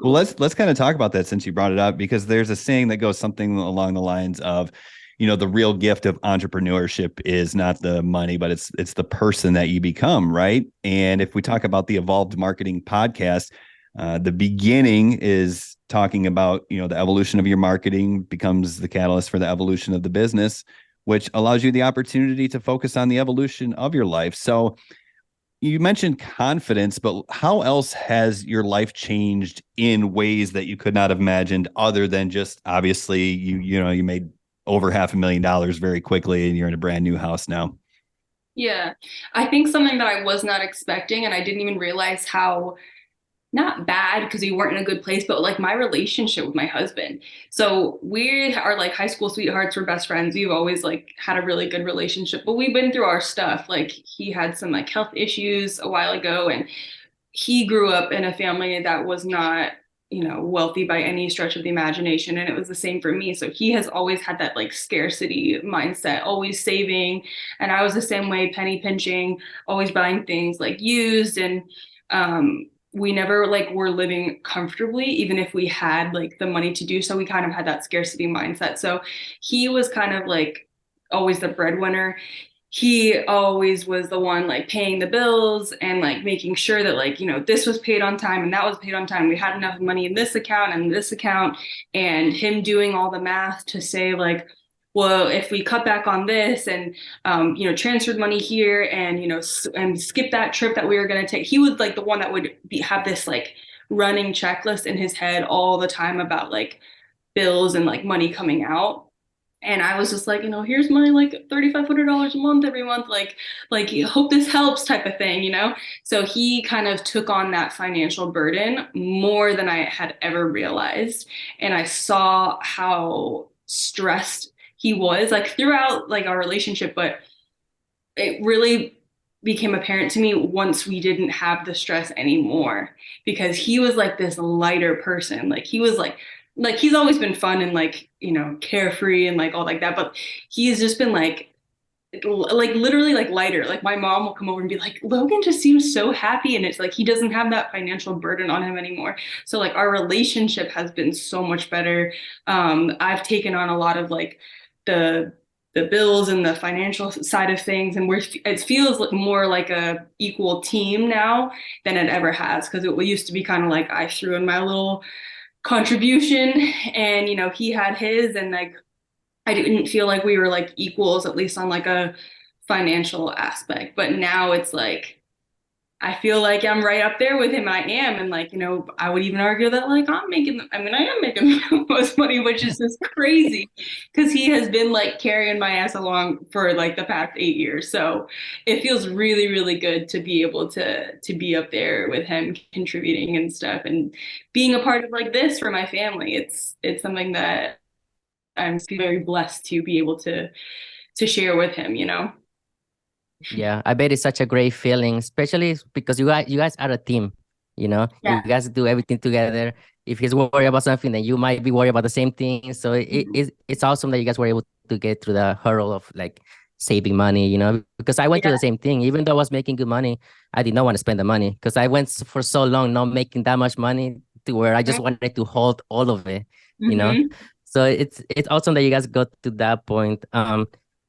Well, let's kind of talk about that since you brought it up, because there's a saying that goes something along the lines of, the real gift of entrepreneurship is not the money, but it's the person that you become, right? And if we talk about the Evolved Marketing podcast, the beginning is talking about, the evolution of your marketing becomes the catalyst for the evolution of the business, which allows you the opportunity to focus on the evolution of your life. So you mentioned confidence, but how else has your life changed in ways that you could not have imagined, other than just obviously you made over $500,000 very quickly and you're in a brand new house now? Yeah, I think something that I was not expecting, and I didn't even realize how not bad because we weren't in a good place, but like my relationship with my husband. So we are like high school sweethearts. We're best friends. We've always like had a really good relationship, but we've been through our stuff. Like he had some like health issues a while ago, and he grew up in a family that was not, wealthy by any stretch of the imagination. And it was the same for me. So he has always had that like scarcity mindset, always saving. And I was the same way, penny pinching, always buying things like used. And we never like were living comfortably, even if we had like the money to do so. We kind of had that scarcity mindset. So he was kind of like always the breadwinner. He always was the one like paying the bills and like making sure that like, this was paid on time and that was paid on time. We had enough money in this account and this account, and him doing all the math to say like, well, if we cut back on this and, transferred money here and, and skip that trip that we were going to take, he was like the one that would have this like running checklist in his head all the time about like bills and like money coming out. And I was just like, here's my like $3,500 a month every month, like hope this helps type of thing. So he kind of took on that financial burden more than I had ever realized. And I saw how stressed he was like throughout like our relationship, but it really became apparent to me once we didn't have the stress anymore, because he was like this lighter person. Like he was like he's always been fun and like, carefree and like all like that, but he's just been like literally like lighter. Like my mom will come over and be like, Logan just seems so happy, and it's like he doesn't have that financial burden on him anymore. So like our relationship has been so much better. I've taken on a lot of like the the bills and the financial side of things, and it feels like more like a equal team now than it ever has, because it used to be kind of like I threw in my little contribution and he had his, and like I didn't feel like we were like equals, at least on like a financial aspect. But now it's like I feel like I'm right up there with him. I am. And like, I would even argue that like I am making the most money, which is just crazy because he has been like carrying my ass along for like the past 8 years. So it feels really, really good to be able to be up there with him contributing and stuff and being a part of like this for my family. It's something that I'm very blessed to be able to share with him. Yeah, I bet it's such a great feeling, especially because you guys are a team, Yeah. you guys do everything together. If he's worried about something, then you might be worried about the same thing. So it's awesome that you guys were able to get through the hurdle of like saving money, because I went through Yeah. the same thing. Even though I was making good money, I did not want to spend the money because I went for so long not making that much money to where I just wanted to hold all of it, you know. Mm-hmm. So it's awesome that you guys got to that point.